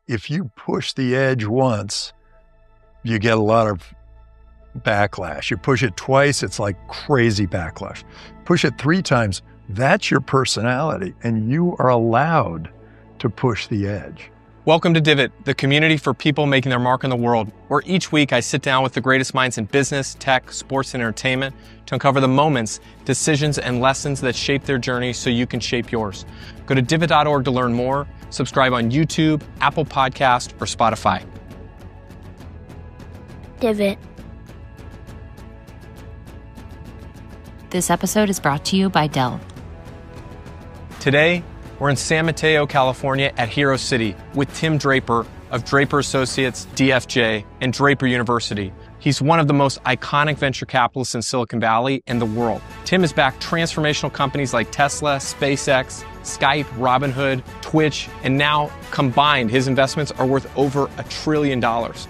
if you push the edge once, you get a lot of backlash. You push it twice, it's like crazy backlash. Push it 3 times, that's your personality, and you are allowed to push the edge. Welcome to Divot, the community for people making their mark in the world, where each week I sit down with the greatest minds in business, tech, sports, and entertainment to uncover the moments, decisions, and lessons that shape their journey so you can shape yours. Go to divot.org to learn more. Subscribe on YouTube, Apple Podcast, or Spotify. Divot. This episode is brought to you by Dell. Today, we're in San Mateo, California at Hero City with Tim Draper of Draper Associates, DFJ, and Draper University. He's one of the most iconic venture capitalists in Silicon Valley and the world. Tim has backed transformational companies like Tesla, SpaceX, Skype, Robinhood, Twitch, and now combined, his investments are worth over $1 trillion.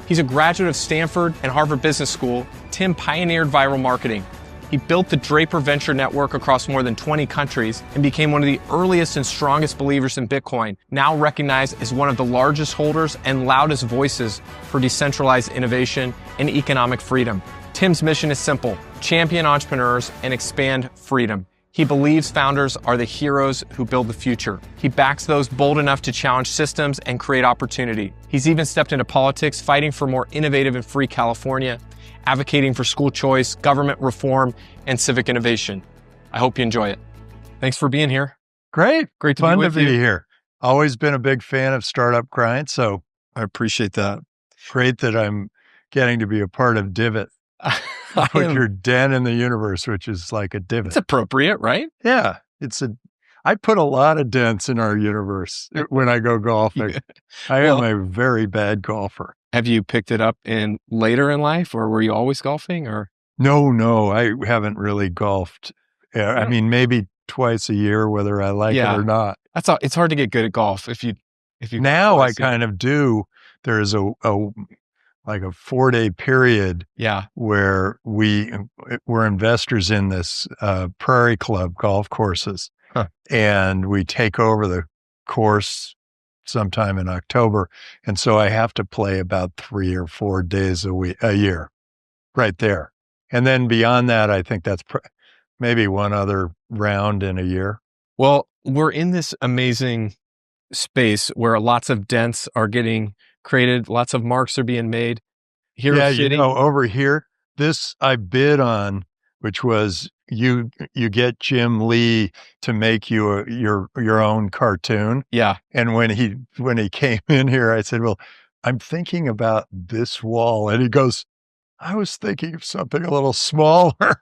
He's a graduate of Stanford and Harvard Business School. Tim pioneered viral marketing. He built the Draper Venture Network across more than 20 countries and became one of the earliest and strongest believers in Bitcoin, now recognized as one of the largest holders and loudest voices for decentralized innovation and economic freedom. Tim's mission is simple: champion entrepreneurs and expand freedom. He believes founders are the heroes who build the future. He backs those bold enough to challenge systems and create opportunity. He's even stepped into politics, fighting for more innovative and free California, advocating for school choice, government reform, and civic innovation. I hope you enjoy it. Thanks for being here. Great. Great to Fun be with to be you. here. Always been a big fan of Startup Grind, so I appreciate that. great that I'm getting to be a part of Divot. Put your den in the universe, which is like a divot. It's appropriate, right? Yeah, I put a lot of dents in our universe when I go golfing. I am a very bad golfer. Have you picked it up in later in life, or were you always golfing? Or No, I haven't really golfed. I mean, maybe twice a year, whether I like it or not. that's all. It's hard to get good at golf if you. Now I kind of do. There's a 4-day period where we're investors in this Prairie Club golf courses. And we take over the course sometime in October. And so I have to play about 3 or 4 days a year right there. And then beyond that, I think that's maybe one other round in a year. Well, we're in this amazing space where lots of dents are getting created, lots of marks are being made. Over here, this I bid on, which was you get Jim Lee to make you your own cartoon. Yeah. And when he came in here, I said, "Well, I'm thinking about this wall," and he goes, "I was thinking of something a little smaller,"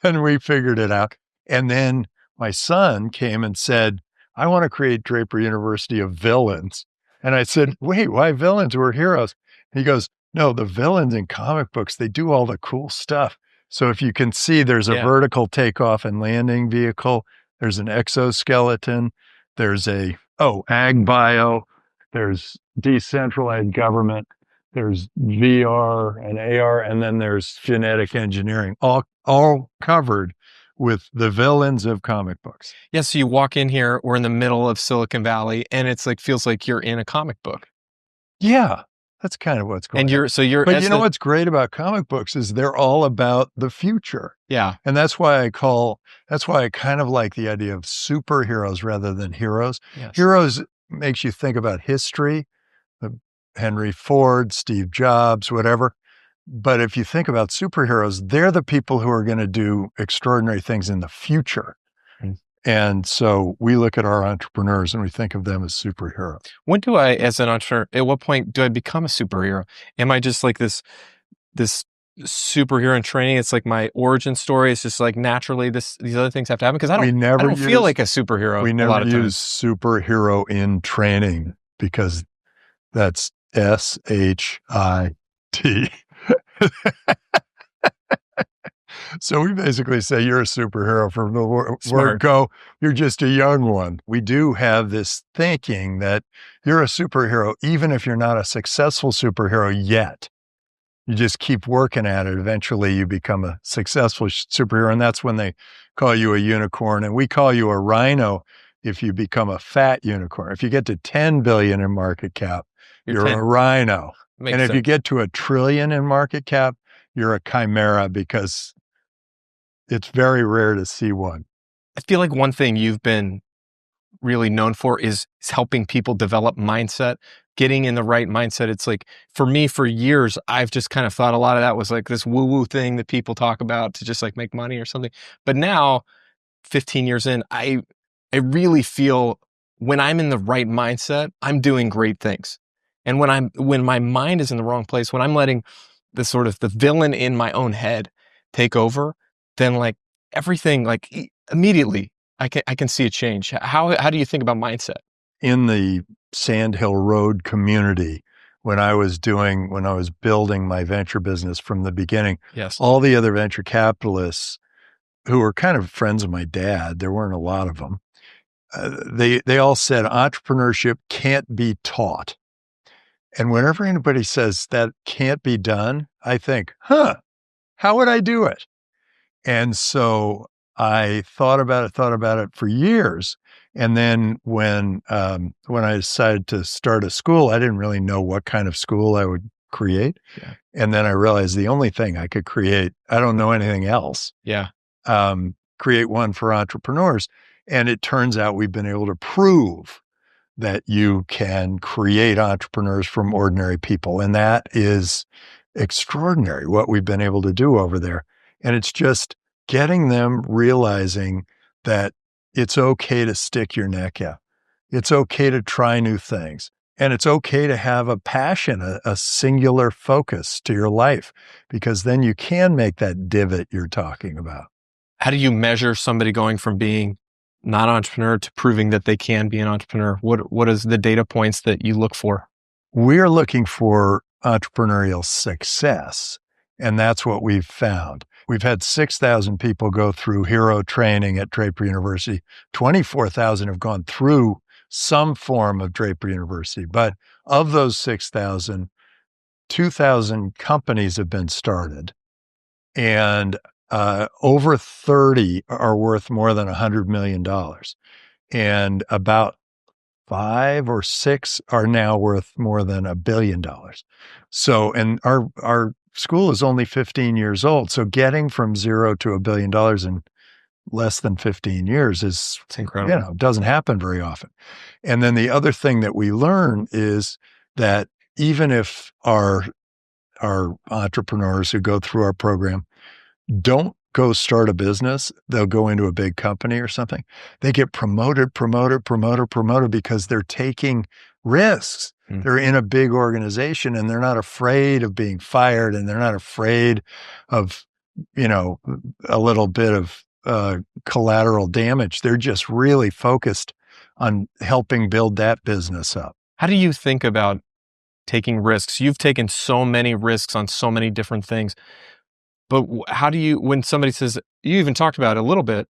and we figured it out. And then my son came and said, "I want to create Draper University of villains." And I said, "Wait, why villains? We're heroes." And he goes, "No, the villains in comic books, they do all the cool stuff." So if you can see, there's a vertical takeoff and landing vehicle. There's an exoskeleton. There's ag bio. There's decentralized government. There's VR and AR, and then there's genetic engineering, all covered with the villains of comic books. Yeah, so you walk in here, we're in the middle of Silicon Valley, and it's like feels like you're in a comic book. Yeah, that's kind of what's going on. But you know what's great about comic books is they're all about the future. Yeah. And that's why I kind of like the idea of superheroes rather than heroes. Yes. Heroes makes you think about history, Henry Ford, Steve Jobs, whatever. But if you think about superheroes, they're the people who are going to do extraordinary things in the future. And so we look at our entrepreneurs and we think of them as superheroes. When do I, as an entrepreneur, at what point do I become a superhero? Am I just like this superhero in training? It's like my origin story. It's just like naturally these other things have to happen because I don't feel like a superhero. We never use superhero in training because that's SHIT. So we basically say you're a superhero from the word go. You're just a young one. We do have this thinking that you're a superhero, even if you're not a successful superhero yet. You just keep working at it. Eventually you become a successful superhero. And that's when they call you a unicorn. And we call you a rhino if you become a fat unicorn. If you get to 10 billion in market cap, you're 10. a rhino. Makes And if you sense. get to $1 trillion in market cap, you're a chimera because it's very rare to see one. I feel like one thing you've been really known for is helping people develop mindset, getting in the right mindset. It's like, for me, for years, I've just kind of thought a lot of that was like this woo-woo thing that people talk about to just like make money or something. But now, 15 years in, I really feel when I'm in the right mindset, I'm doing great things. And when my mind is in the wrong place, when I'm letting the sort of the villain in my own head take over, then like everything, like immediately I can see a change. How do you think about mindset? In the Sand Hill Road community, when I was building my venture business from the beginning, Yes. all the other venture capitalists who were kind of friends of my dad, there weren't a lot of them, they all said entrepreneurship can't be taught. And whenever anybody says that can't be done, I think, how would I do it? And so I thought about it for years. And then when I decided to start a school, I didn't really know what kind of school I would create. Yeah. And then I realized the only thing I could create, I don't know anything else. Yeah. Create one for entrepreneurs. And it turns out we've been able to prove that you can create entrepreneurs from ordinary people. And that is extraordinary, what we've been able to do over there. And it's just getting them realizing that it's okay to stick your neck out. It's okay to try new things. And it's okay to have a passion, a singular focus to your life, because then you can make that divot you're talking about. How do you measure somebody going from being not an entrepreneur to proving that they can be an entrepreneur? What is the data points that you look for? We're looking for entrepreneurial success, and that's what we've found. We've had 6,000 people go through hero training at Draper University. 24,000 have gone through some form of Draper University. But of those 6,000, 2,000 companies have been started, and over 30 are worth more than $100 million. And about 5 or 6 are now worth more than $1 billion. So, and our school is only 15 years old. So getting from 0 to $1 billion in less than 15 years is, It's incredible. doesn't happen very often. And then the other thing that we learn is that even if our entrepreneurs who go through our program don't go start a business, they'll go into a big company or something. They get promoted because they're taking risks. They're in a big organization and they're not afraid of being fired, and they're not afraid of, a little bit of collateral damage. They're just really focused on helping build that business up. How do you think about taking risks? You've taken so many risks on so many different things. But how do you, when somebody says, you even talked about it a little bit,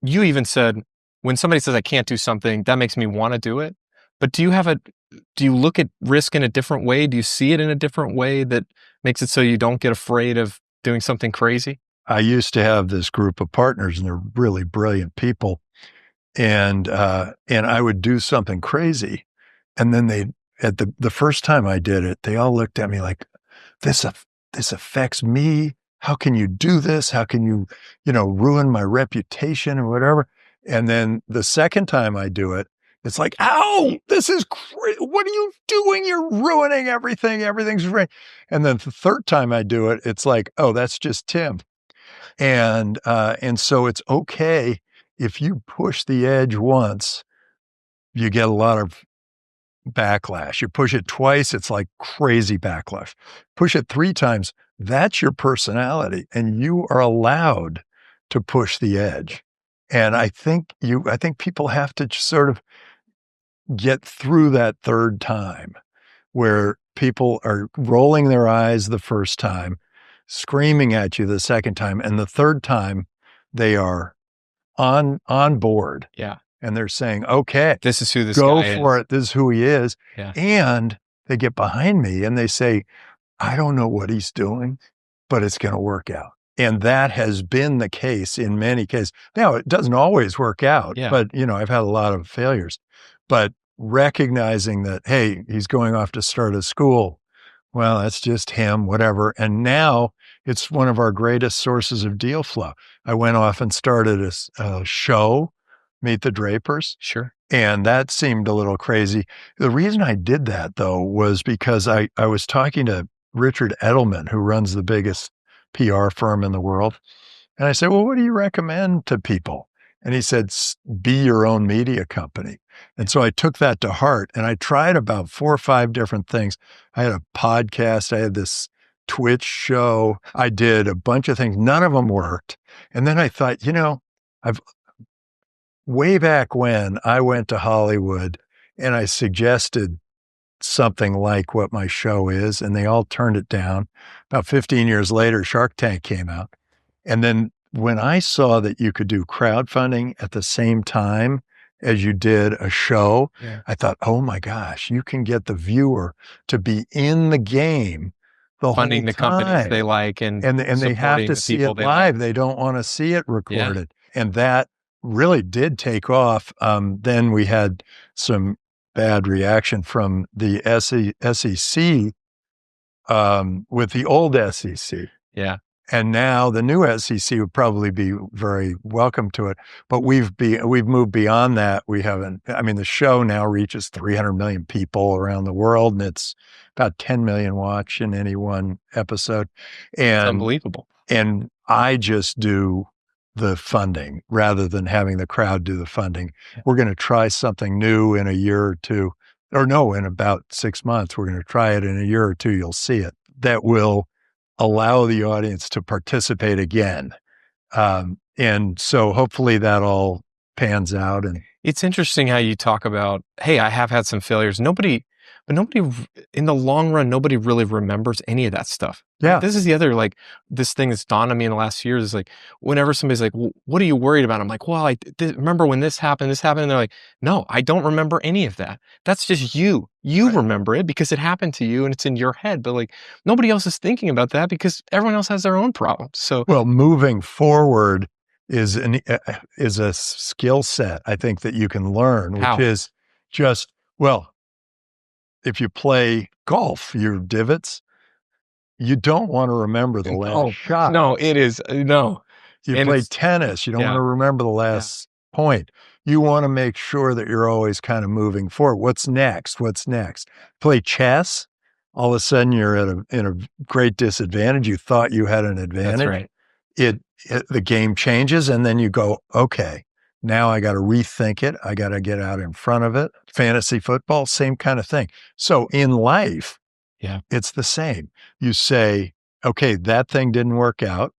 you even said, when somebody says, I can't do something, that makes me want to do it. But do you look at risk in a different way? Do you see it in a different way that makes it so you don't get afraid of doing something crazy? I used to have this group of partners, and they're really brilliant people. And I would do something crazy. And then at the first time I did it, they all looked at me like, this affects me. How can you do this? How can you, ruin my reputation and whatever? And then the second time I do it, it's like, ow, this is crazy. What are you doing? You're ruining everything. Everything's right. And then the third time I do it, it's like, oh, that's just Tim. And so it's okay if you push the edge once, you get a lot of backlash. You push it twice, it's like crazy backlash. Push it 3 times, that's your personality, and you are allowed to push the edge. And I think people have to sort of get through that third time, where people are rolling their eyes the first time, screaming at you the second time, and the third time they are on board. Yeah. And they're saying, okay, this is who this go guy for is. it. This is who he is. Yeah. And they get behind me and they say, I don't know what he's doing, but it's going to work out. And that has been the case in many cases. Now, it doesn't always work out, Yeah. but I've had a lot of failures. But recognizing that, hey, he's going off to start a school. Well, that's just him, whatever. And now it's one of our greatest sources of deal flow. I went off and started a show, Meet the Drapers. Sure. And that seemed a little crazy. The reason I did that, though, was because I was talking to Richard Edelman, who runs the biggest PR firm in the world. And I said, well, what do you recommend to people? And he said, be your own media company. And so I took that to heart, and I tried about 4 or 5 different things. I had a podcast. I had this Twitch show. I did a bunch of things. None of them worked. And then I thought, way back when I went to Hollywood and I suggested something like what my show is, and they all turned it down. About 15 years later, Shark Tank came out. And then when I saw that you could do crowdfunding at the same time as you did a show, I thought, oh my gosh, you can get the viewer to be in the game the funding whole the time. companies they like and they have to see it live. They don't want to see it recorded. Yeah. And that really did take off. Then we had some bad reaction from the SEC with the old SEC. Yeah. And now the new SEC would probably be very welcome to it. But we've moved beyond that. The show now reaches 300 million people around the world, and it's about 10 million watch in any one episode. And it's unbelievable. And I just do the funding rather than having the crowd do the funding. We're going to try something new in a year or two, in about 6 months. We're going to try it in a year or two. You'll see it. That will allow the audience to participate again. And so hopefully that all pans out. And it's interesting how you talk about, hey, I have had some failures. Nobody in the long run, nobody really remembers any of that stuff. Yeah. This is the other, this thing that's dawned on me in the last few years is whenever somebody's like, well, what are you worried about? I'm like, well, I remember when this happened. And they're like, no, I don't remember any of that. That's just you. You right. Remember it because it happened to you and it's in your head. But nobody else is thinking about that because everyone else has their own problems. So, well, moving forward is a skill set, I think, that you can learn, which is just, if you play golf, your divots, you don't want to remember the last shot. No, it is. No. You play tennis, you don't want to remember the last point. You want to make sure that you're always kind of moving forward. What's next? Play chess, all of a sudden you're in a great disadvantage. You thought you had an advantage. That's right. The game changes, and then you go, okay, now I got to rethink it. I got to get out in front of it. Fantasy football, same kind of thing. So in life, it's the same. You say, okay, that thing didn't work out.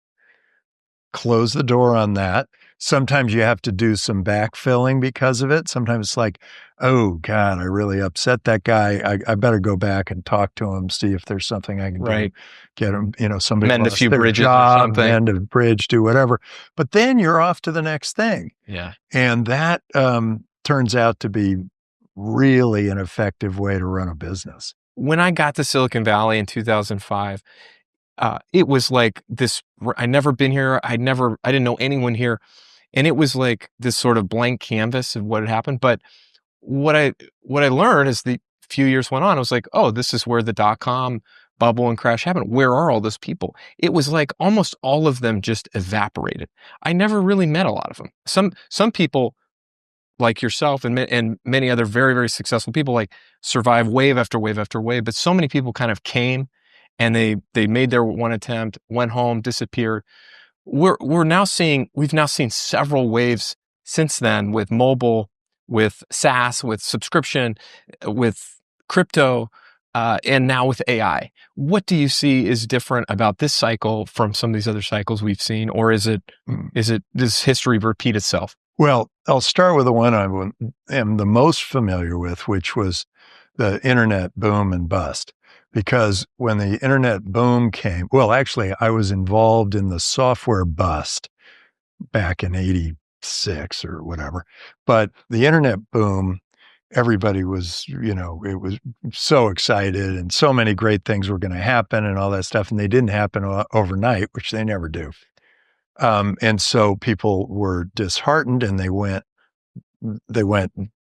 Close the door on that. Sometimes you have to do some backfilling because of it. Sometimes it's like, oh God, I really upset that guy. I better go back and talk to him, see if there's something I can do. Get him, somebody mend a few bridges job, or something. Mend a bridge, do whatever. But then you're off to the next thing. Yeah. And that turns out to be really an effective way to run a business. When I got to Silicon Valley in 2005, it was like this, I'd never been here. I didn't know anyone here. And it was like this sort of blank canvas of what had happened. But what I learned as the few years went on, I was like, oh, this is where the .com bubble and crash happened. Where are all those people? It was like almost all of them just evaporated. I never really met a lot of them. Some people like yourself and many other very, very successful people survive wave after wave after wave. But so many people kind of came and they made their one attempt, went home, disappeared. We've now seen several waves since then with mobile, with SaaS, with subscription, with crypto, and now with AI. What do you see is different about this cycle from some of these other cycles we've seen, or does history repeat itself? Well, I'll start with the one I am the most familiar with, which was the internet boom and bust. Because when the internet boom came, actually, I was involved in the software bust back in 86 or whatever. But the internet boom, everybody was, it was so excited and so many great things were going to happen and all that stuff. And they didn't happen overnight, which they never do. And so people were disheartened and they went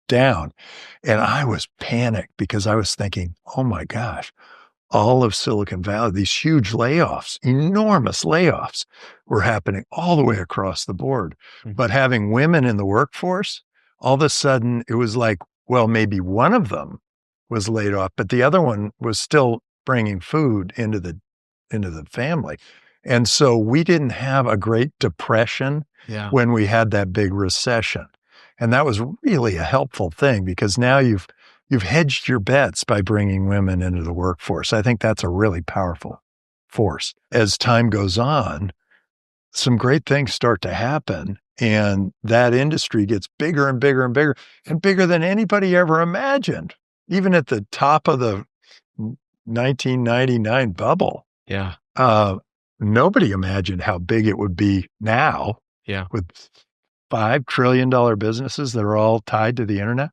down. And I was panicked because I was thinking, oh my gosh, all of Silicon Valley, these huge layoffs, enormous layoffs were happening all the way across the board. Mhm. But having women in the workforce, all of a sudden it was like, well, maybe one of them was laid off, but the other one was still bringing food into the family. And so we didn't have a Great Depression Yeah. when we had that big recession. And that was really a helpful thing because now you've hedged your bets by bringing women into the workforce. I think that's a really powerful force. As time goes on, some great things start to happen, and that industry gets bigger and bigger and bigger and bigger than anybody ever imagined. Even at the top of the 1999 bubble, Yeah. nobody imagined how big it would be now. Yeah. With $5 trillion businesses that are all tied to the internet.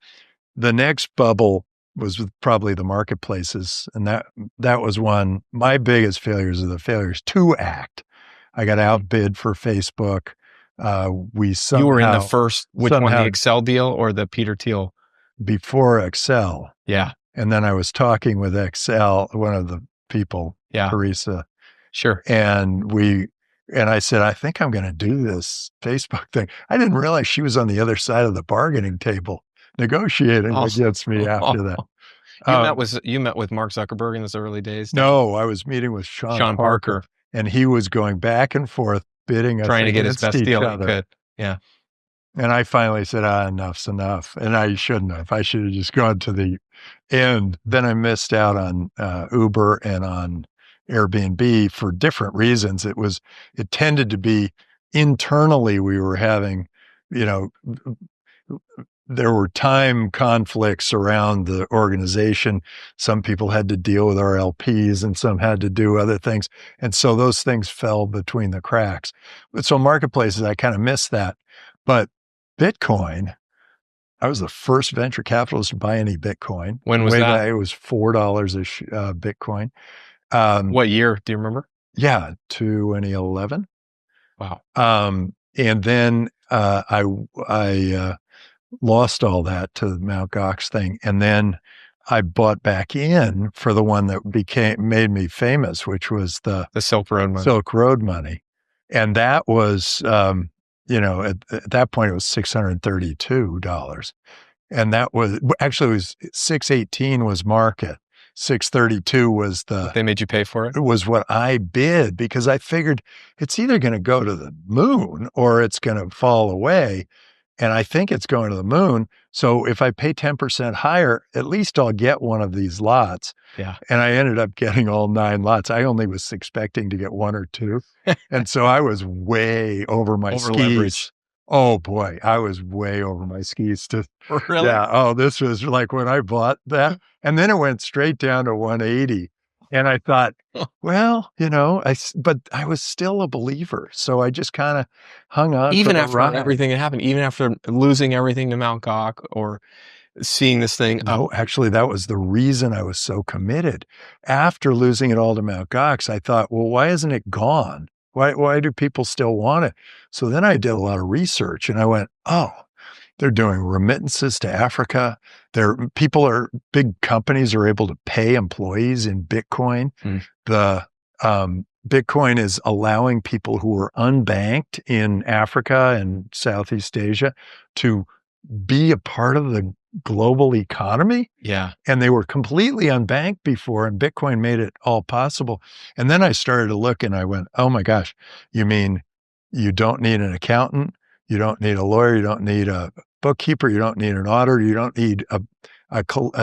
The next bubble was with probably the marketplaces. And that was one, my biggest failures are the failures to act. I got outbid for Facebook. You were in the first, which one, the Excel deal or the Peter Thiel? Before Excel. Yeah. And then I was talking with Excel, one of the people, Yeah. Teresa. Sure. And I said, I think I'm going to do this Facebook thing. I didn't realize she was on the other side of the bargaining table negotiating against me after that. You met with Mark Zuckerberg in those early days? No, I was meeting with Sean Parker, and he was going back and forth bidding us, trying to get his best deal he other. could. Yeah. And I finally said, enough's enough. And I shouldn't have. I should have just gone to the end. Then I missed out on Uber and on Airbnb for different reasons. It tended to be internally, we were having, there were time conflicts around the organization. Some people had to deal with our LPs and some had to do other things. And so those things fell between the cracks. But so marketplaces, I kind of missed that. But Bitcoin, I was the first venture capitalist to buy any Bitcoin. When was that? It was $4 a Bitcoin. What year? Do you remember? Yeah, 2011. Wow. And then I lost all that to the Mt. Gox thing. And then I bought back in for the one that made me famous, which was the Silk Road money. Silk Road money. And that was, at that point it was $632. And that was, actually it was 618 was market. 632 was they made you pay for it? It was what I bid because I figured it's either going to go to the moon or it's going to fall away. And I think it's going to the moon. So if I pay 10% higher, at least I'll get one of these lots. Yeah. And I ended up getting all 9 lots. I only was expecting to get 1 or 2. And so I was way over my skis. Oh boy, I was way over my skis Really? Yeah. Oh, this was like when I bought that. And then it went straight down to 180. And I thought, well, but I was still a believer. So I just kind of hung on. Even after everything that happened, even after losing everything to Mt. Gox or seeing this thing. No, actually, that was the reason I was so committed. After losing it all to Mt. Gox, I thought, well, why isn't it gone? Why do people still want it? So then I did a lot of research and I went, oh, they're doing remittances to Africa. Big companies are able to pay employees in Bitcoin. The Bitcoin is allowing people who are unbanked in Africa and Southeast Asia to be a part of the global economy. Yeah. And they were completely unbanked before, and Bitcoin made it all possible. And then I started to look and I went, oh my gosh, you mean you don't need an accountant? You don't need a lawyer. You don't need a bookkeeper. You don't need an auditor. You don't need a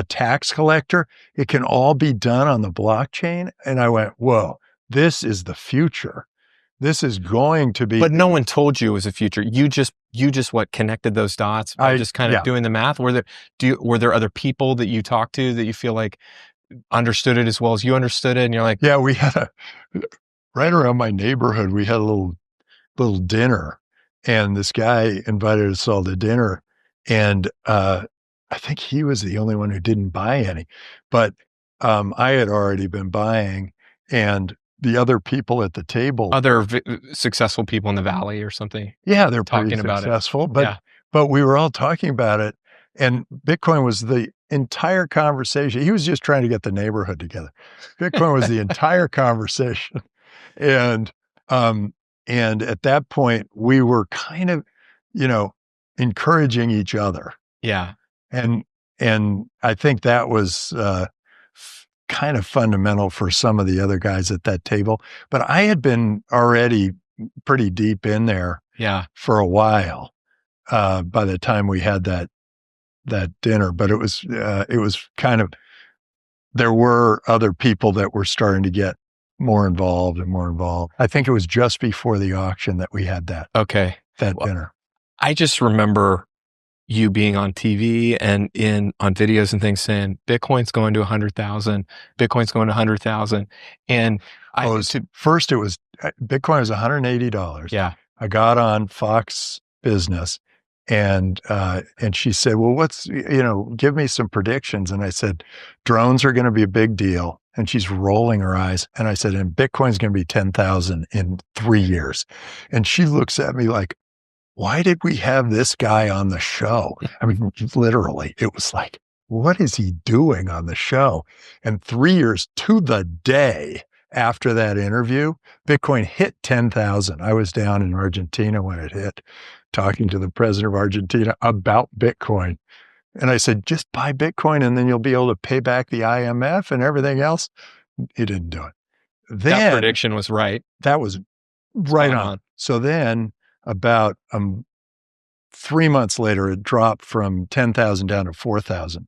tax collector. It can all be done on the blockchain. And I went, whoa, this is the future. This is going to be. But no one told you it was a future. You just connected those dots by just kind of doing the math. Were there other people that you talked to that you feel like understood it as well as you understood it? And you're like, yeah, we had right around my neighborhood, we had a little dinner, and this guy invited us all to dinner, and I think he was the only one who didn't buy any, but I had already been buying, and the other people at the table, other successful people in the valley or something. Yeah, they're talking pretty about successful, it. but we were all talking about it. And Bitcoin was the entire conversation. He was just trying to get the neighborhood together. Bitcoin was the entire conversation. And at that point, we were kind of, encouraging each other. Yeah. And I think that was kind of fundamental for some of the other guys at that table. But I had been already pretty deep in there for a while by the time we had that dinner. But it was kind of, there were other people that were starting to get more involved and more involved. I think it was just before the auction that we had that dinner. I just remember you being on TV and on videos and things saying Bitcoin's going to 100,000, Bitcoin's going to 100,000. And first it was Bitcoin was $180. Yeah. I got on Fox Business and she said, well, what's, give me some predictions. And I said, drones are going to be a big deal. And she's rolling her eyes. And I said, and Bitcoin's going to be 10,000 in 3 years. And she looks at me like, why did we have this guy on the show? I mean, literally, it was like, what is he doing on the show? And 3 years to the day after that interview, Bitcoin hit 10,000. I was down in Argentina when it hit, talking to the president of Argentina about Bitcoin. And I said, just buy Bitcoin and then you'll be able to pay back the IMF and everything else. He didn't do it. That prediction was right. That was right on. So then about 3 months later, it dropped from 10,000 down to 4,000.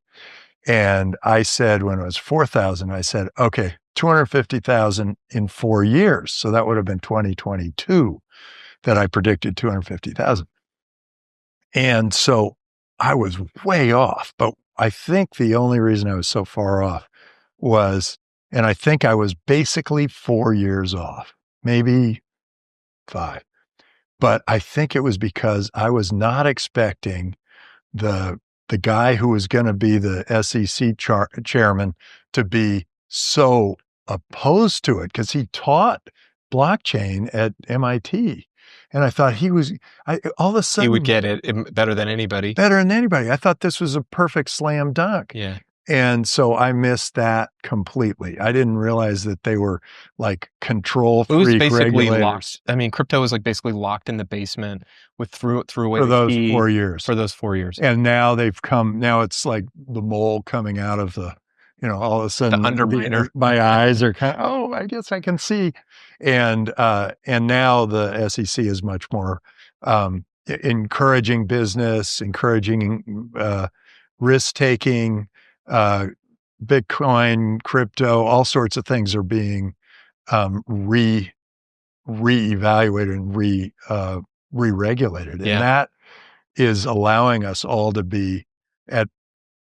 And I said, when it was 4,000, I said, okay, 250,000 in 4 years. So that would have been 2022 that I predicted 250,000. And so I was way off, but I think the only reason I was so far off was, and I think I was basically 4 years off, maybe 5. But I think it was because I was not expecting the guy who was going to be the SEC chairman to be so opposed to it, because he taught blockchain at MIT. And I thought all of a sudden, he would get it better than anybody. Better than anybody. I thought this was a perfect slam dunk. Yeah. And so I missed that completely. I didn't realize that they were like control freak regulators. It was basically locked. I mean, crypto was like basically locked in the basement threw away for those 4 years. For those 4 years. And now now it's like the mole coming out of the, all of a sudden the underminer. My eyes are kind of, I guess I can see. And now the SEC is much more encouraging business, encouraging risk-taking, Bitcoin, crypto, all sorts of things are being reevaluated and re-regulated. Yeah. And that is allowing us all to be at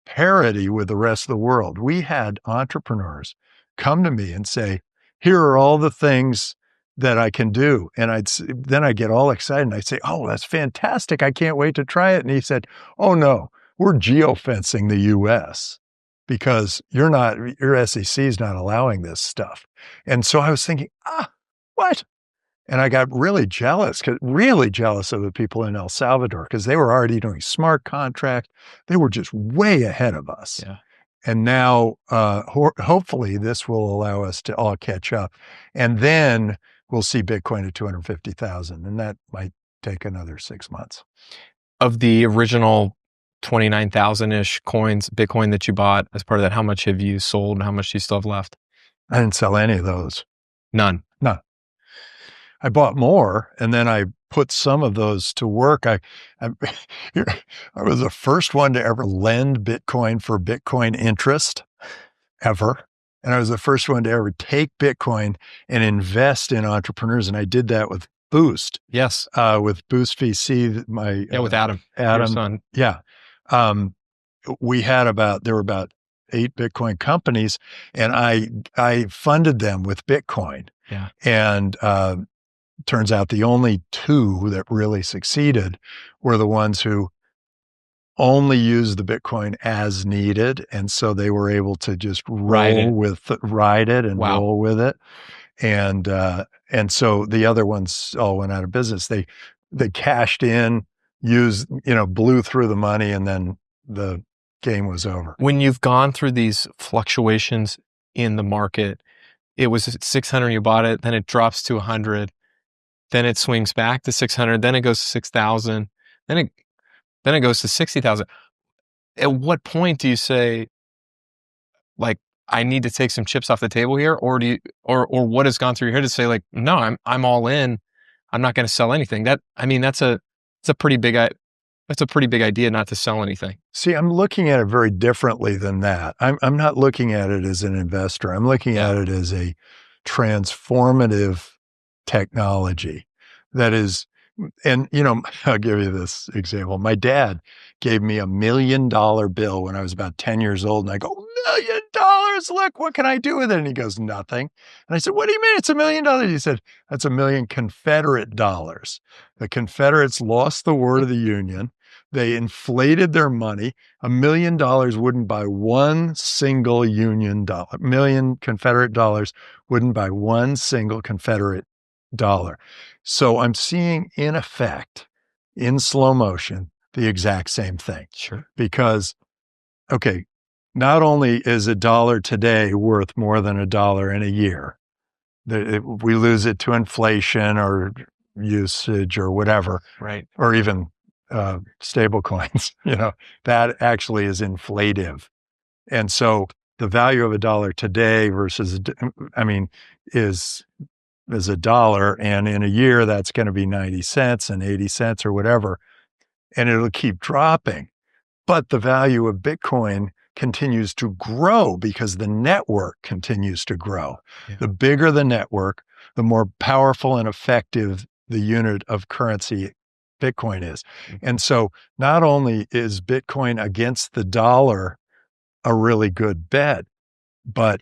parity with the rest of the world. We had entrepreneurs come to me and say, here are all the things that I can do. And then I get all excited and I'd say, oh, that's fantastic. I can't wait to try it. And he said, oh no, we're geofencing the US because your SEC is not allowing this stuff. And so I was thinking, what? And I got really jealous of the people in El Salvador because they were already doing smart contract. They were just way ahead of us. Yeah. And now, hopefully this will allow us to all catch up. And then we'll see Bitcoin at 250,000. And that might take another 6 months. Of the original 29,000-ish Bitcoin that you bought as part of that, how much have you sold and how much do you still have left? I didn't sell any of those. None. I bought more and then I put some of those to work. I was the first one to ever lend Bitcoin for Bitcoin interest ever. And I was the first one to ever take Bitcoin and invest in entrepreneurs. And I did that with Boost. Yes. With Boost VC, with Adam, your son. Yeah. There were about 8 Bitcoin companies and I funded them with Bitcoin. Yeah. And, turns out the only 2 that really succeeded were the ones who only used the Bitcoin as needed. And so they were able to just ride it and roll with it. And so the other ones all went out of business. They cashed in, blew through the money and then the game was over. When you've gone through these fluctuations in the market, it was at 600, you bought it, then it drops to 100, then it swings back to 600, then it goes to 6,000, then it goes to 60,000. At what point do you say, like, I need to take some chips off the table here, or do you, or what has gone through your head to say, like, no, I'm all in, I'm not going to sell anything? That's a pretty big idea not to sell anything. See, I'm looking at it very differently than that. I'm not looking at it as an investor. I'm looking at it as a transformative technology that is, and I'll give you this example. My dad gave me $1 million bill when I was about 10 years old, and I go, $1 million, look, what can I do with it? And he goes, nothing. And I said, what do you mean it's $1 million? He said, that's 1 million Confederate dollars. The Confederates lost the war to the Union. They inflated their money. $1 million wouldn't buy one single Union dollar. $1 million Confederate dollars wouldn't buy one single Confederate dollar. So I'm seeing, in effect, in slow motion, the exact same thing. Sure. Because, okay, not only is a dollar today worth more than a dollar in a year, we lose it to inflation or usage or whatever, right? Or even stable coins, that actually is inflative. And so the value of a dollar today versus, is a dollar. And in a year, that's going to be 90 cents and 80 cents or whatever. And it'll keep dropping. But the value of Bitcoin continues to grow because the network continues to grow. Yeah. The bigger the network, the more powerful and effective the unit of currency Bitcoin is. And so not only is Bitcoin against the dollar a really good bet, but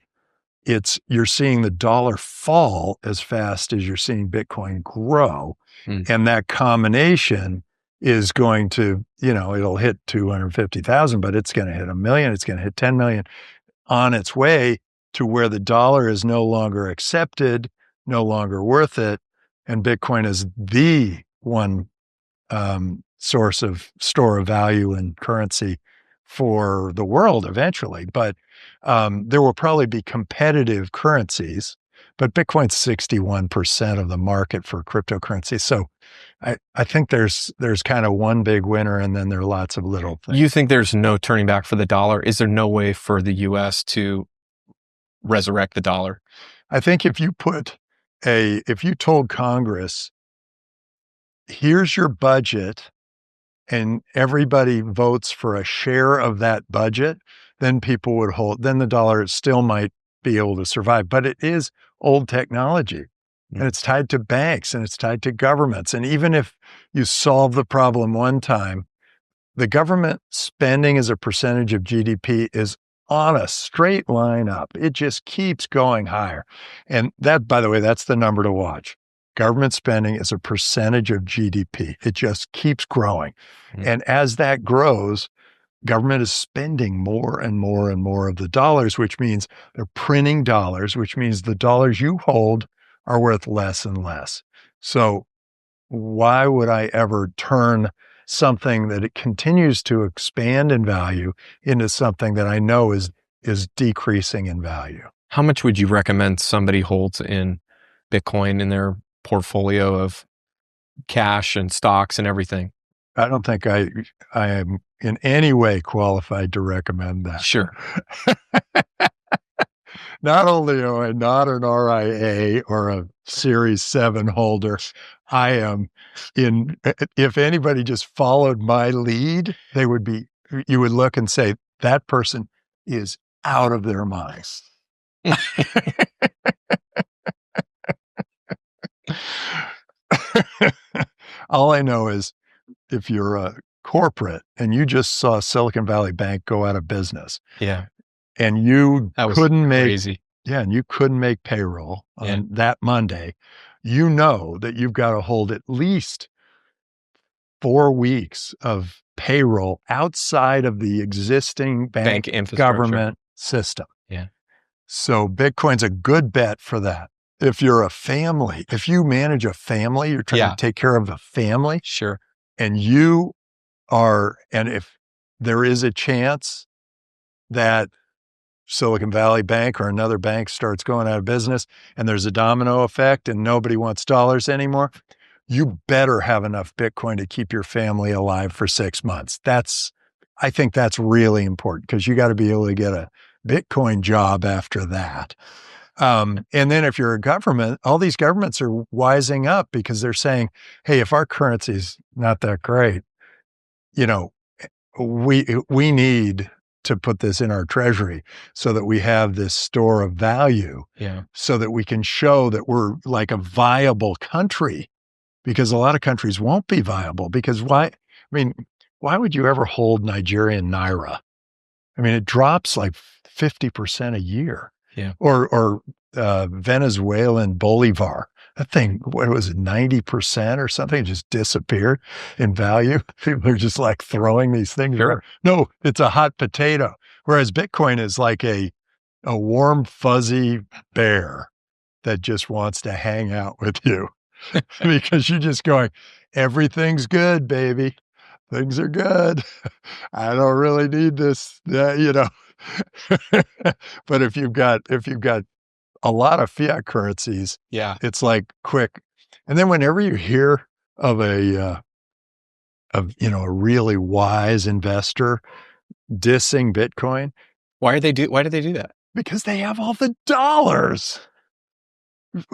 you're seeing the dollar fall as fast as you're seeing Bitcoin grow. And that combination is going to, it'll hit 250,000, but it's going to hit 1 million. It's going to hit 10 million on its way to where the dollar is no longer accepted, no longer worth it. And Bitcoin is the one source of store of value and currency for the world eventually. But there will probably be competitive currencies, but Bitcoin's 61% of the market for cryptocurrency. So I think there's kind of one big winner, and then there are lots of little things. You think there's no turning back for the dollar? Is there no way for the U.S. to resurrect the dollar? I think if you told Congress, here's your budget, and everybody votes for a share of that budget, then people would then the dollar still might be able to survive. But it is old technology, and it's tied to banks, and it's tied to governments. And even if you solve the problem one time, the government spending as a percentage of GDP is on a straight line up. It just keeps going higher. And that, by the way, that's the number to watch. Government spending is a percentage of GDP. It just keeps growing. And as that grows, government is spending more and more and more of the dollars, which means they're printing dollars, which means the dollars you hold are worth less and less. So why would I ever turn something that it continues to expand in value into something that I know is decreasing in value? How much would you recommend somebody holds in Bitcoin in their portfolio of cash and stocks and everything? I don't think I am in any way qualified to recommend that. Sure. Not only am I not an RIA or a Series 7 holder, I am if anybody just followed my lead, you would look and say, that person is out of their minds. All I know is if you're a corporate and you just saw Silicon Valley Bank go out of business, and you couldn't make payroll on that Monday, you know that you've got to hold at least 4 weeks of payroll outside of the existing bank government system. Yeah. So Bitcoin's a good bet for that. If you're a family, if you manage a family, you're trying to take care of a family. Sure. And if there is a chance that Silicon Valley Bank or another bank starts going out of business and there's a domino effect and nobody wants dollars anymore, you better have enough Bitcoin to keep your family alive for 6 months. I think that's really important because you got to be able to get a Bitcoin job after that. And then if you're a government, all these governments are wising up because they're saying, hey, if our currency is not that great, we need to put this in our treasury so that we have this store of value so that we can show that we're like a viable country, because a lot of countries won't be viable because why would you ever hold Nigerian naira? I mean, it drops like 50% a year. Yeah. Or Venezuelan bolivar. That thing, what was it, 90% or something? It just disappeared in value. People are just like throwing these things around. No, it's a hot potato. Whereas Bitcoin is like a warm, fuzzy bear that just wants to hang out with you because you're just going, everything's good, baby. Things are good. I don't really need this, But if you've got a lot of fiat currencies, it's like quick. And then whenever you hear of a really wise investor dissing Bitcoin, why do they do that? Because they have all the dollars.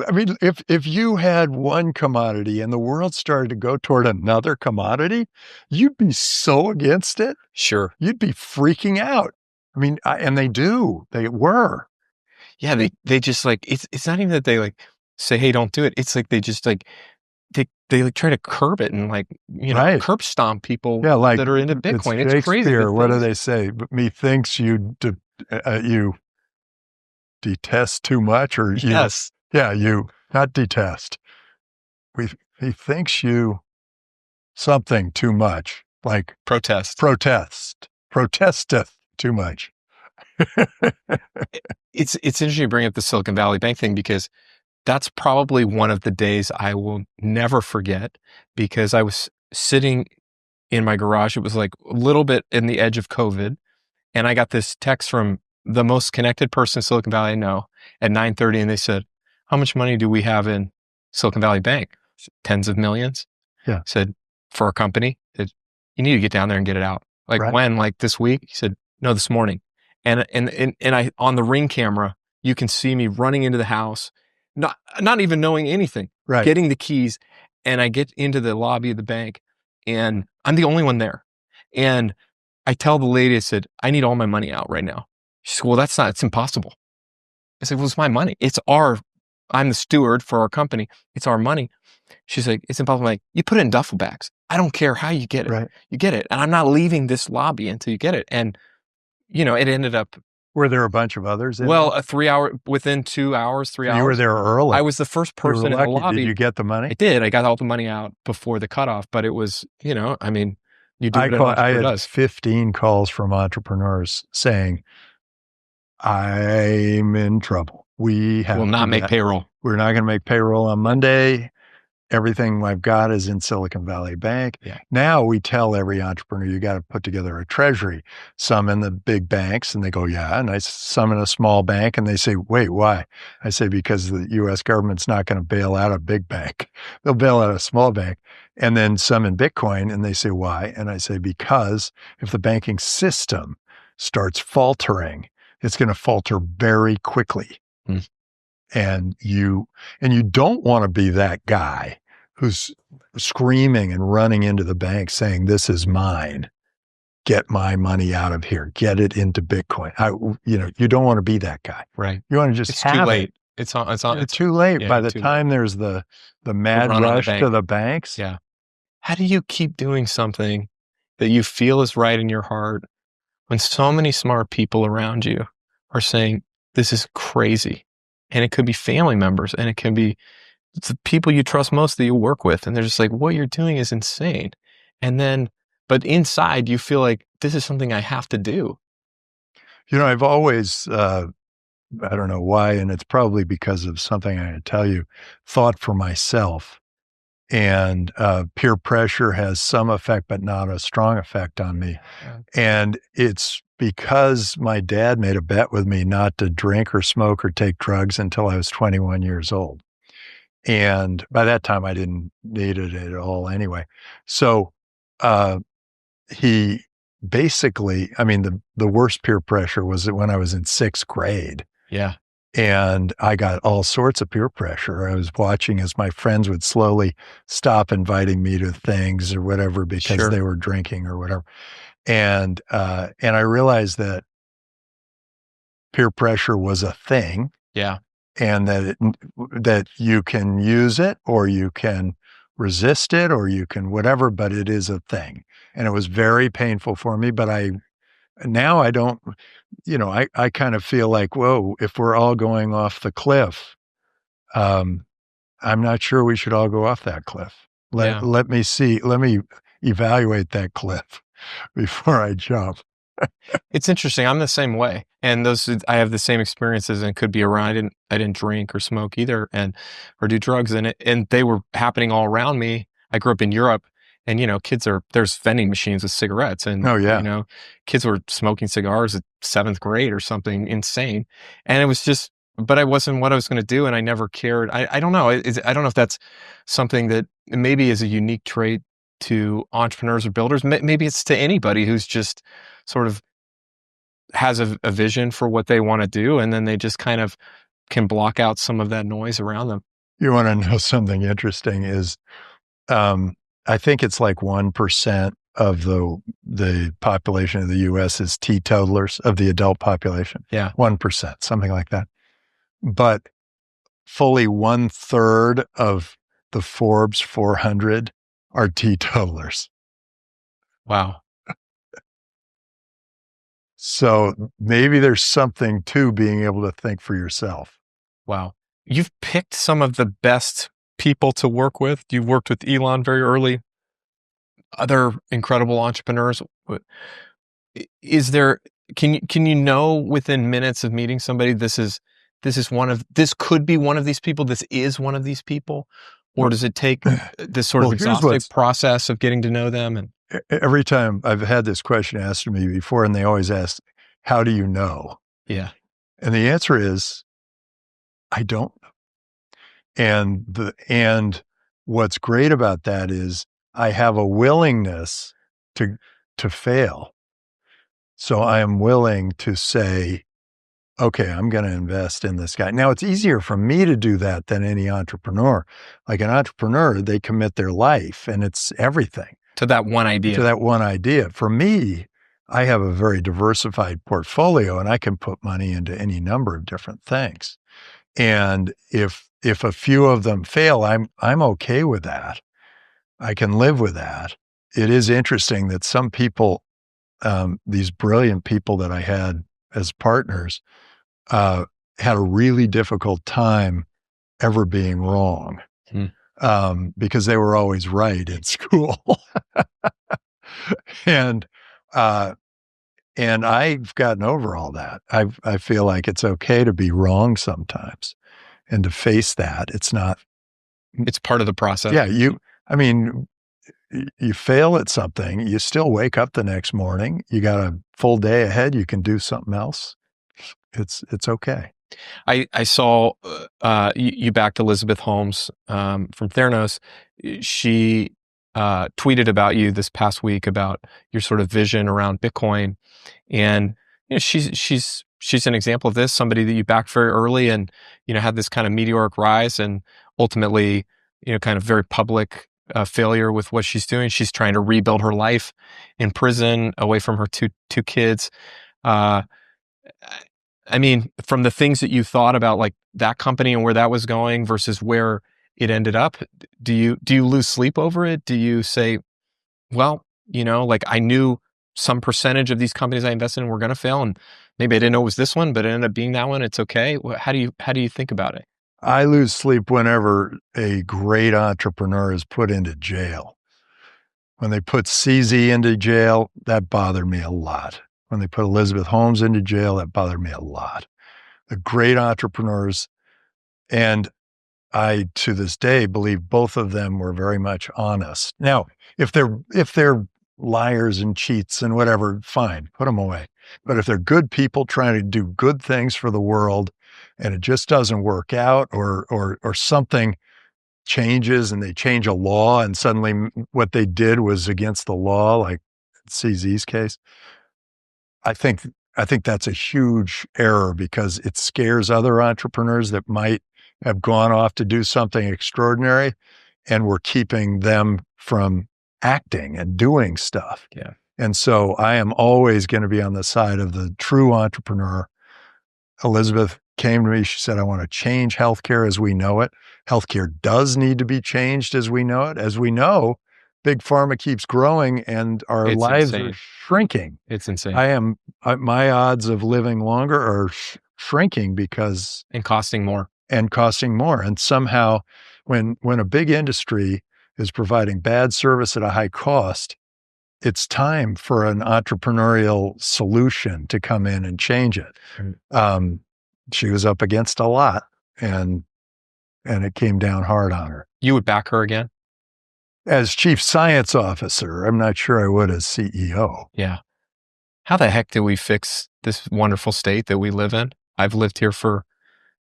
I mean, if you had one commodity and the world started to go toward another commodity, you'd be so against it. Sure. You'd be freaking out. I mean, and they were. Yeah, they just like, it's not even that they like say, hey, don't do it. It's like they just like, they like try to curb it and like, curb stomp people that are into Bitcoin. It's crazy. What do they say? Methinks you detest too much, or yes. You not detest. He thinks you something too much, like protesteth too much. It's interesting to bring up the Silicon Valley Bank thing because that's probably one of the days I will never forget, because I was sitting in my garage. It was like a little bit in the edge of COVID, and I got this text from the most connected person in Silicon Valley I know at 9:30, and they said, how much money do we have in Silicon Valley Bank? Tens of millions. Yeah. Said, for our company, you need to get down there and get it out. Like when? Like this week? He said, no, this morning. And I, on the Ring camera, you can see me running into the house, not even knowing anything, getting the keys. And I get into the lobby of the bank and I'm the only one there. And I tell the lady, I said, I need all my money out right now. She said, well, it's impossible. I said, well, it's my money. I'm the steward for our company. It's our money. She's like, it's impossible. I'm like, you put it in duffel bags. I don't care how you get it. Right. You get it. And I'm not leaving this lobby until you get it. And, it ended up. Were there a bunch of others? Within 2 hours, 3 hours. You were there early. I was the first person in the lobby. Did you get the money? I did. I got all the money out before the cutoff, but it was, you do what I had 15 calls from entrepreneurs saying, I'm in trouble. We will not make payroll. We're not going to make payroll on Monday. Everything I've got is in Silicon Valley Bank. Yeah. Now we tell every entrepreneur, you got to put together a treasury. Some in the big banks, and they go, yeah. And some in a small bank, and they say, wait, why? I say, because the U.S. government's not going to bail out a big bank. They'll bail out a small bank. And then some in Bitcoin, and they say, why? And I say, because if the banking system starts faltering, it's going to falter very quickly. Mm. And you don't want to be that guy who's screaming and running into the bank saying, this is mine. Get my money out of here. Get it into Bitcoin. You don't want to be that guy. Right. You want to just it's too late. It's too late. By the time there's the mad rush to the banks. Yeah. How do you keep doing something that you feel is right in your heart when so many smart people around you are saying, this is crazy? And it could be family members, and it can be the people you trust most that you work with. And they're just like, what you're doing is insane. But inside you feel like this is something I have to do. I've always, I don't know why, and it's probably because of something I tell you, thought for myself. And peer pressure has some effect, but not a strong effect on me. Yeah. And it's because my dad made a bet with me not to drink or smoke or take drugs until I was 21 years old. And by that time, I didn't need it at all anyway. So he basically, I mean, the worst peer pressure was when I was in 6th grade. Yeah. And I got all sorts of peer pressure. I was watching as my friends would slowly stop inviting me to things or whatever because Sure. they were drinking or whatever. And I realized that peer pressure was a thing. Yeah. And that you can use it or you can resist it or you can whatever, but it is a thing. And it was very painful for me, but now I don't, I kind of feel like, whoa, if we're all going off the cliff, I'm not sure we should all go off that cliff. Let me evaluate that cliff before I jump. It's interesting. I'm the same way. And I have the same experiences and could be around. I didn't drink or smoke either or do drugs and they were happening all around me. I grew up in Europe and, there's vending machines with cigarettes and, Oh, yeah. Kids were smoking cigars at 7th grade or something insane. And it was just, but I wasn't what I was going to do. And I never cared. I don't know. I don't know if that's something that maybe is a unique trait to entrepreneurs or builders. Maybe it's to anybody who's just sort of has a vision for what they want to do. And then they just kind of can block out some of that noise around them. You want to know something interesting is, I think it's like 1% of the population of the US is teetotalers of the adult population. Yeah. 1%, something like that. But fully 1/3 of the Forbes 400 are teetotalers. Wow. So maybe there's something to being able to think for yourself. Wow. You've picked some of the best people to work with. You worked with Elon very early, other incredible entrepreneurs. Can you know within minutes of meeting somebody, this could be one of these people, this is one of these people? Or does it take this sort of exhaustive process of getting to know them? And every time I've had this question asked to me before, and they always ask, how do you know? Yeah. And the answer is, I don't know. And what's great about that is I have a willingness to fail. So I am willing to say, okay, I'm going to invest in this guy. Now, it's easier for me to do that than any entrepreneur. Like an entrepreneur, they commit their life and it's everything. To that one idea. For me, I have a very diversified portfolio and I can put money into any number of different things. And if a few of them fail, I'm okay with that. I can live with that. It is interesting that some people, these brilliant people that I had as partners, had a really difficult time ever being wrong, because they were always right in school. And I've gotten over all that. I feel like it's okay to be wrong sometimes and to face that. It's part of the process. Yeah. You fail at something, you still wake up the next morning. You got a full day ahead. You can do something else. It's okay. I saw you backed Elizabeth Holmes from Theranos. She tweeted about you this past week about your sort of vision around Bitcoin, and she's an example of this. Somebody that you backed very early, and had this kind of meteoric rise, and ultimately kind of very public failure with what she's doing. She's trying to rebuild her life in prison, away from her two kids. I mean, from the things that you thought about, like that company and where that was going versus where it ended up, do you lose sleep over it? Do you say, well, like I knew some percentage of these companies I invested in were going to fail, and maybe I didn't know it was this one, but it ended up being that one. It's okay. How do you think about it? I lose sleep whenever a great entrepreneur is put into jail. When they put CZ into jail, that bothered me a lot. When they put Elizabeth Holmes into jail, that bothered me a lot. The great entrepreneurs, and I, to this day, believe both of them were very much honest. Now, if they're liars and cheats and whatever, fine, put them away. But if they're good people trying to do good things for the world and it just doesn't work out, or something changes and they change a law and suddenly what they did was against the law, like CZ's case, I think that's a huge error because it scares other entrepreneurs that might have gone off to do something extraordinary, and we're keeping them from acting and doing stuff. Yeah. And so I am always going to be on the side of the true entrepreneur. Elizabeth came to me. She said, I want to change healthcare as we know it. Healthcare does need to be changed as we know it. As we know, big pharma keeps growing and our lives are shrinking. It's insane. My odds of living longer are shrinking because. And costing more. And somehow when a big industry is providing bad service at a high cost, it's time for an entrepreneurial solution to come in and change it. She was up against a lot and it came down hard on her. You would back her again? As chief science officer, I'm not sure I would as CEO. Yeah. How the heck do we fix this wonderful state that we live in? I've lived here for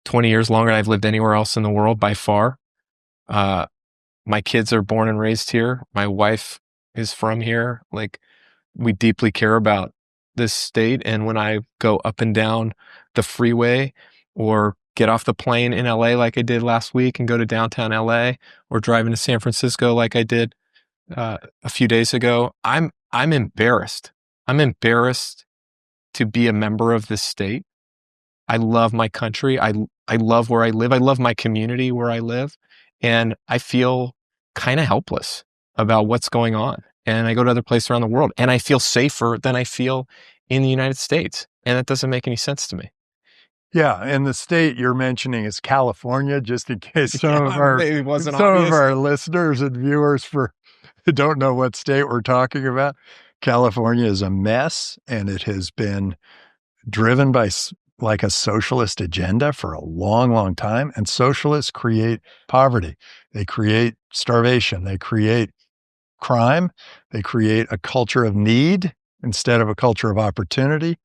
20 years longer than I've lived anywhere else in the world by far. My kids are born and raised here. My wife is from here. Like, we deeply care about this state. And when I go up and down the freeway or get off the plane in LA like I did last week and go to downtown LA, or drive into San Francisco like I did a few days ago, I'm embarrassed. I'm embarrassed to be a member of this state. I love my country. I love where I live. I love my community where I live. And I feel kind of helpless about what's going on. And I go to other places around the world and I feel safer than I feel in the United States. And that doesn't make any sense to me. Yeah. And the state you're mentioning is California, just in case some of our listeners and viewers don't know what state we're talking about. California is a mess, and it has been driven by like a socialist agenda for a long, long time. And socialists create poverty. They create starvation. They create crime. They create a culture of need instead of a culture of opportunity.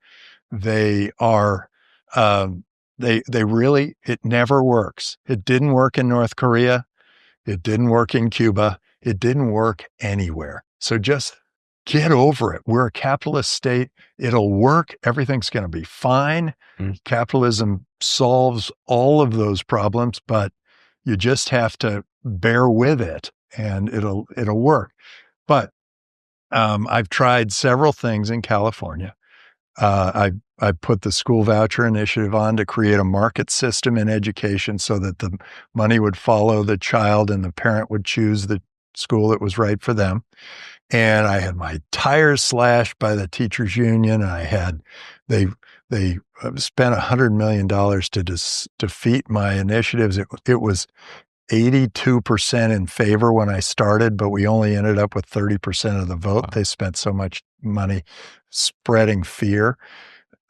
They are, they really, it never works. It didn't work in North Korea. It didn't work in Cuba. It didn't work anywhere. So just get over it. We're a capitalist state. It'll work. Everything's going to be fine. Capitalism solves all of those problems, but you just have to bear with it and it'll work. But I've tried several things in California. I put the school voucher initiative on to create a market system in education so that the money would follow the child and the parent would choose the school that was right for them. And I had my tires slashed by the teachers union. They spent $100 million to defeat my initiatives. It was 82% in favor when I started, but we only ended up with 30% of the vote. Wow. They spent so much money spreading fear.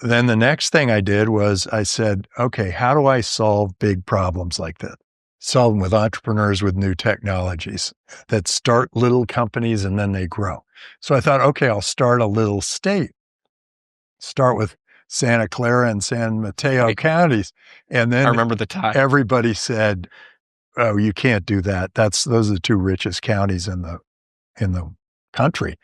Then the next thing I did was I said, okay, how do I solve big problems like that? Solve them with entrepreneurs with new technologies that start little companies and then they grow. So I thought, okay, I'll start a little state. Start with Santa Clara and San Mateo counties. And then I remember the time everybody said, oh, you can't do that. Those are the two richest counties in the country.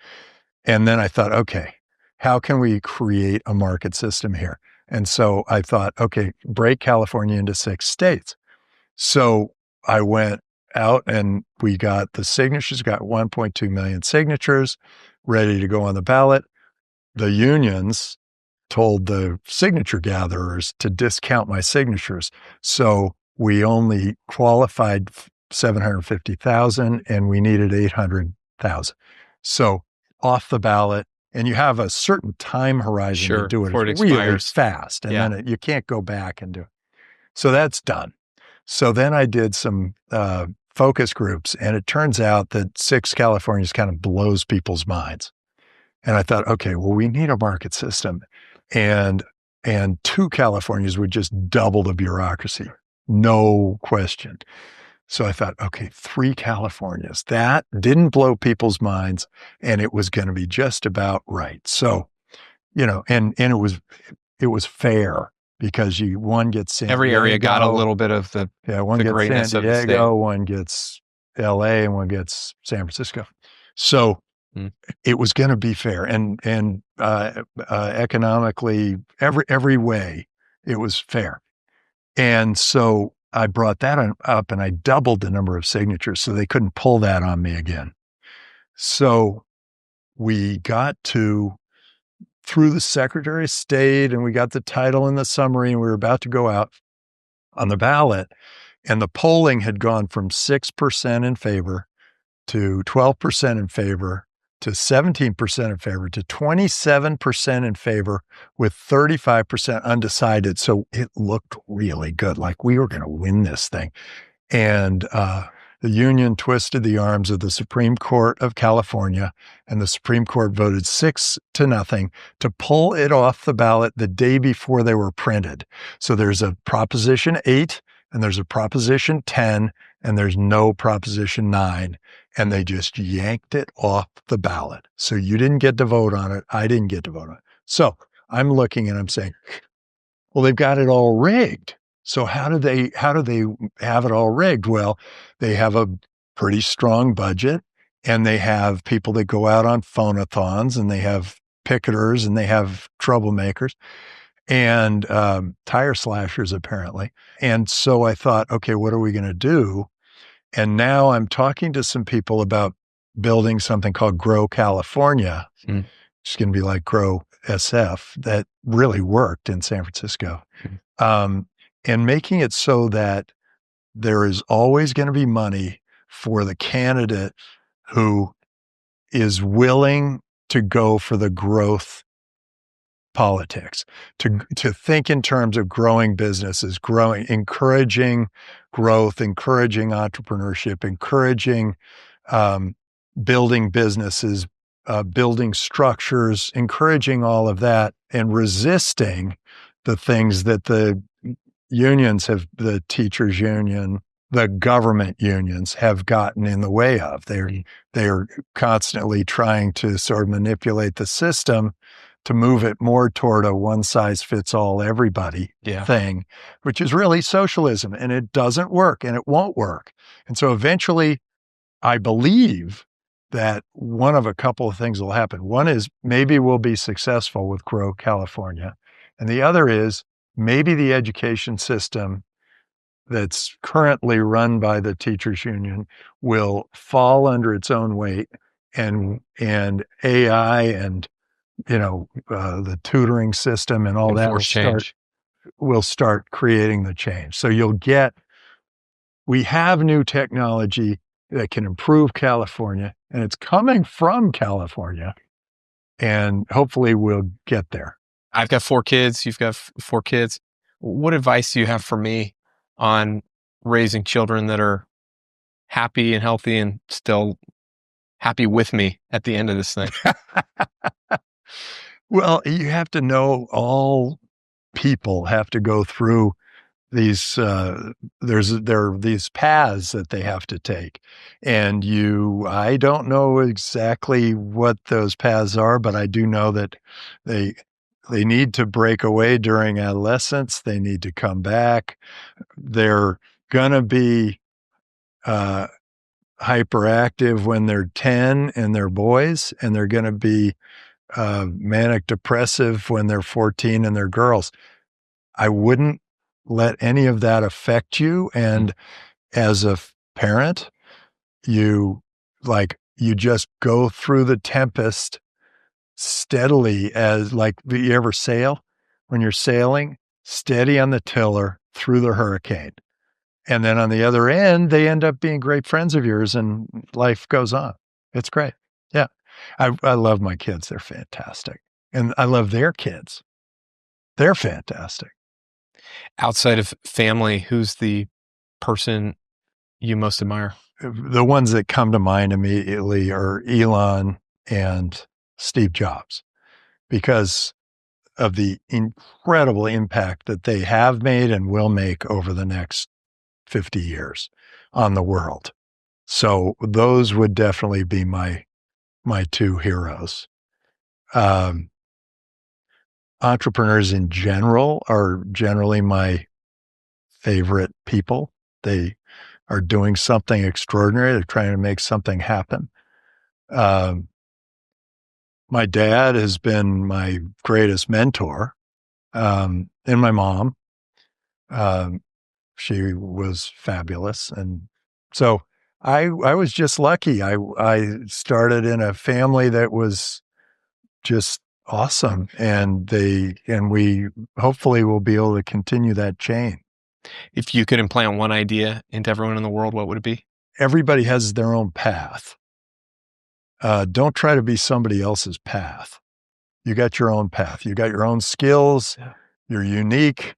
And then I thought, okay, how can we create a market system here? And so I thought, okay, break California into 6 states. So I went out and we got the signatures, got 1.2 million signatures ready to go on the ballot. The unions told the signature gatherers to discount my signatures. So we only qualified 750,000 and we needed 800,000. So off the ballot, and you have a certain time horizon to do it. Before it really expires. Fast. And then you can't go back and do it. So that's done. So then I did some focus groups, and it turns out that 6 Californias kind of blows people's minds. And I thought, okay, well, we need a market system. And 2 Californias would just double the bureaucracy. no question. So I thought, okay, 3 Californias. That didn't blow people's minds, and it was going to be just about right. So, and it was fair because one gets San Every Diego. area got a little bit of One the gets greatness San of the state. Diego, one gets LA, and one gets San Francisco. So it was going to be fair, and economically, every way, it was fair. And so I brought that up, and I doubled the number of signatures, so they couldn't pull that on me again. So we got through the Secretary of State, and we got the title and the summary, and we were about to go out on the ballot, and the polling had gone from 6% in favor to 12% in favor to 17% in favor to 27% in favor with 35% undecided. So it looked really good, like we were going to win this thing. And the union twisted the arms of the Supreme Court of California, and the Supreme Court voted 6-0 to pull it off the ballot the day before they were printed. So there's a Proposition 8, and there's a Proposition 10, and there's no Proposition 9. And they just yanked it off the ballot. So you didn't get to vote on it. I didn't get to vote on it. So I'm looking and I'm saying, well, they've got it all rigged. So how do they have it all rigged? Well, they have a pretty strong budget, and they have people that go out on phone-a-thons, and they have picketers, and they have troublemakers, and tire slashers, apparently. And so I thought, okay, what are we going to do? And now I'm talking to some people about building something called Grow California. It's going to be like Grow SF, that really worked in San Francisco. And making it so that there is always going to be money for the candidate who is willing to go for the growth politics, to think in terms of growing businesses, encouraging growth, encouraging entrepreneurship, encouraging building businesses, building structures, encouraging all of that, and resisting the things that the unions the teachers union, the government unions have gotten in the way of. They're constantly trying to sort of manipulate the system to move it more toward a one-size-fits-all everybody thing, which is really socialism, and it doesn't work, and it won't work. And so eventually, I believe that one of a couple of things will happen. One is maybe we'll be successful with Grow California, and the other is maybe the education system that's currently run by the teachers union will fall under its own weight, and AI and the tutoring system and all that will start creating the change. So we have new technology that can improve California, and it's coming from California, and hopefully we'll get there. I've got 4 kids. You've got 4 kids. What advice do you have for me on raising children that are happy and healthy and still happy with me at the end of this thing? Well, you have to know all people have to go through these, there are these paths that they have to take. And I don't know exactly what those paths are, but I do know that they need to break away during adolescence. They need to come back. They're going to be hyperactive when they're 10 and they're boys, and they're going to be manic depressive when they're 14 and they're girls. I wouldn't let any of that affect you. And as a parent, you just go through the tempest steadily, as like, you ever sail? When you're sailing, steady on the tiller through the hurricane. And then on the other end, they end up being great friends of yours, and life goes on. It's great. Yeah. I love my kids. They're fantastic. And I love their kids. They're fantastic. Outside of family, who's the person you most admire? The ones that come to mind immediately are Elon and Steve Jobs, because of the incredible impact that they have made and will make over the next 50 years on the world. So those would definitely be my two heroes. Entrepreneurs in general are generally my favorite people. They are doing something extraordinary. They're trying to make something happen. My dad has been my greatest mentor, and my mom. She was fabulous. And so I was just lucky. I started in a family that was just awesome. And we hopefully will be able to continue that chain. If you could implant one idea into everyone in the world, what would it be? Everybody has their own path. Don't try to be somebody else's path. You got your own path. You got your own skills. Yeah. You're unique.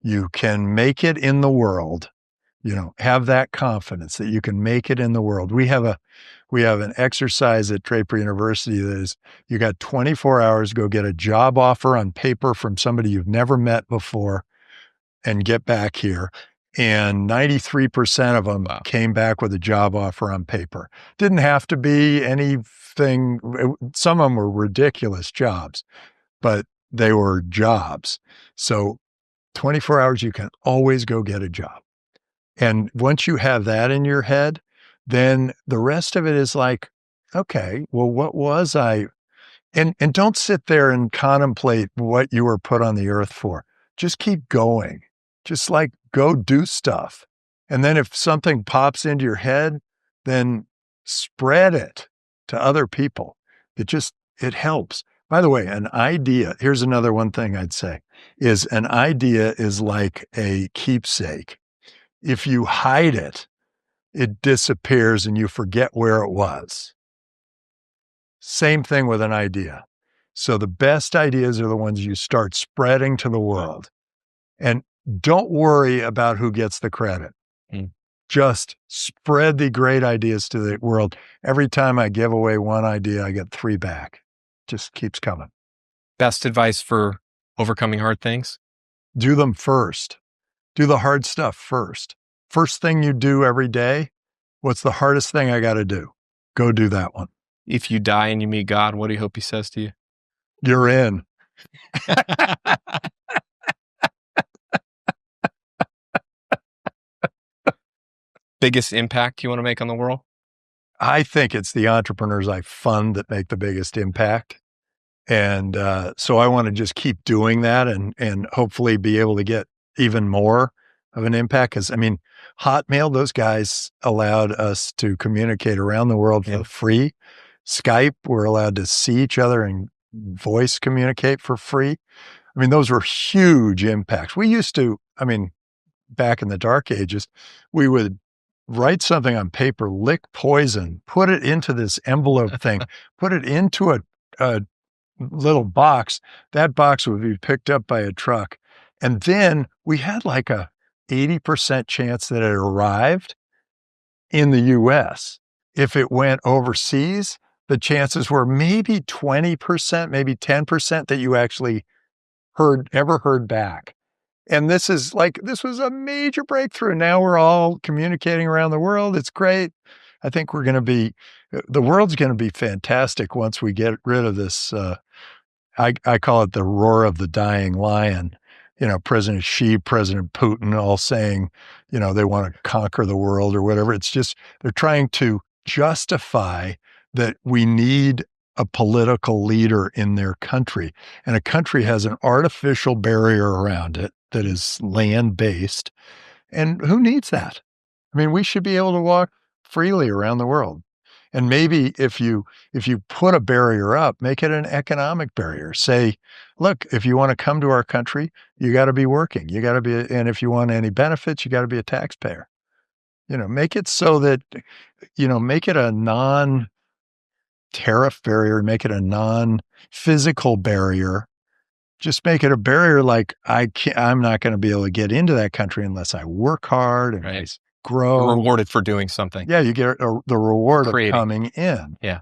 You can make it in the world. Have that confidence that you can make it in the world. We have an exercise at Draper University that is, you got 24 hours, go get a job offer on paper from somebody you've never met before and get back here. And 93% of them came back with a job offer on paper. Didn't have to be anything. Some of them were ridiculous jobs, but they were jobs. So 24 hours, you can always go get a job. And once you have that in your head, then the rest of it is like, okay, well, what was I? And don't sit there and contemplate what you were put on the earth for. Just keep going. Just like go do stuff. And then if something pops into your head, then spread it to other people. It helps. By the way, an idea, here's another one thing I'd say, is an idea is like a keepsake. If you hide it, it disappears and you forget where it was. Same thing with an idea. So the best ideas are the ones you start spreading to the world. And don't worry about who gets the credit. Just spread the great ideas to the world. Every time I give away one idea, I get 3 back. Just keeps coming. Best advice for overcoming hard things? Do them first. Do the hard stuff first. First thing you do every day, what's the hardest thing I got to do? Go do that one. If you die and you meet God, what do you hope he says to you? You're in. Biggest impact you want to make on the world? I think it's the entrepreneurs I fund that make the biggest impact. And so I want to just keep doing that and hopefully be able to get even more of an impact. Because, Hotmail, those guys allowed us to communicate around the world for free. Skype, we're allowed to see each other and voice communicate for free. Those were huge impacts. We used to, back in the dark ages, we would write something on paper, lick poison, put it into this envelope thing, put it into a little box. That box would be picked up by a truck. And then we had like a 80% chance that it arrived in the US. If it went overseas, the chances were maybe 20%, maybe 10% that you actually ever heard back. And this was a major breakthrough. Now we're all communicating around the world. It's great. I think the world's going to be fantastic once we get rid of this. I call it the roar of the dying lion. President Xi, President Putin, all saying, they want to conquer the world or whatever. It's just, they're trying to justify that we need a political leader in their country. And a country has an artificial barrier around it that is land-based. And who needs that? We should be able to walk freely around the world. And maybe if you put a barrier up, make it an economic barrier. Say, look, if you want to come to our country, you got to be working. You got to be, and if you want any benefits, you got to be a taxpayer. Make it so that, make it a non-tariff barrier, make it a non-physical barrier. Just make it a barrier like I'm not going to be able to get into that country unless I work hard and right. Grow. You're rewarded for doing something. Yeah, you get the reward of Creating. coming in. Yeah.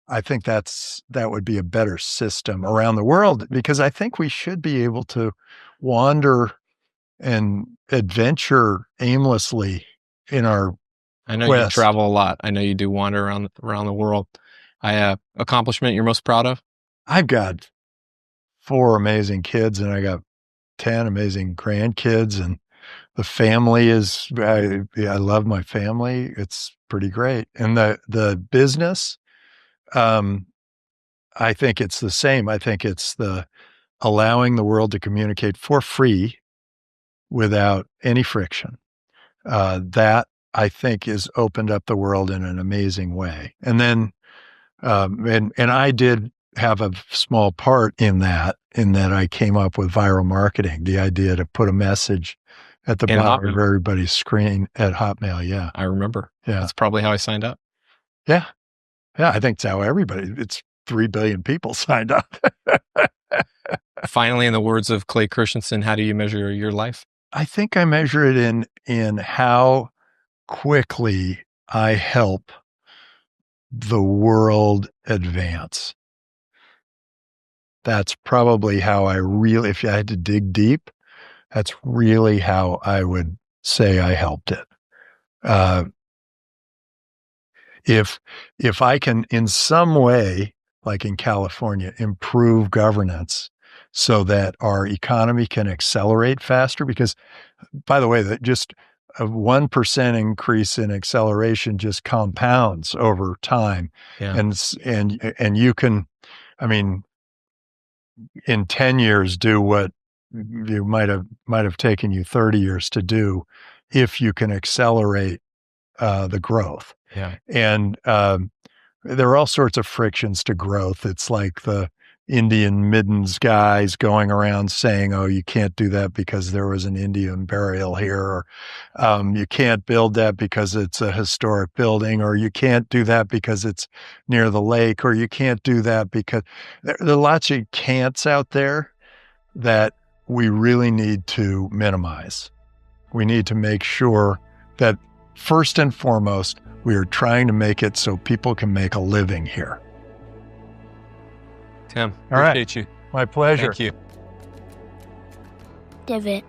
I think that would be a better system around the world, because I think we should be able to wander adventure aimlessly in our I know quest. you travel a lot. I know you do wander around the world. Accomplishment you're most proud of? I've got 4 amazing kids, and I got 10 amazing grandkids, and the family is, I love my family. It's pretty great. And the business, I think it's the same. I think it's the allowing the world to communicate for free without any friction. That I think has opened up the world in an amazing way. And then, and I did have a small part in that I came up with viral marketing, the idea to put a message at the bottom of everybody's screen at Hotmail. Yeah. I remember. Yeah. That's probably how I signed up. Yeah. Yeah. I think it's how it's 3 billion people signed up. Finally, in the words of Clay Christensen, how do you measure your life? I think I measure it in how quickly I help the world advance. That's probably how I really, if I had to dig deep, that's really how I would say I helped it. If I can in some way, like in California, improve governance so that our economy can accelerate faster, because by the way, that just a 1% increase in acceleration just compounds over time. Yeah. And you can, I mean, in 10 years, do what you might have taken you 30 years to do if you can accelerate the growth. Yeah. And there are all sorts of frictions to growth. It's like the Indian middens guys going around saying, oh, you can't do that because there was an Indian burial here, or you can't build that because it's a historic building, or you can't do that because it's near the lake, or you can't do that because there are lots of can'ts out there that we really need to minimize. We need to make sure that first and foremost, we are trying to make it so people can make a living here. Tim, all right. Appreciate you. My pleasure. Thank you. Divot.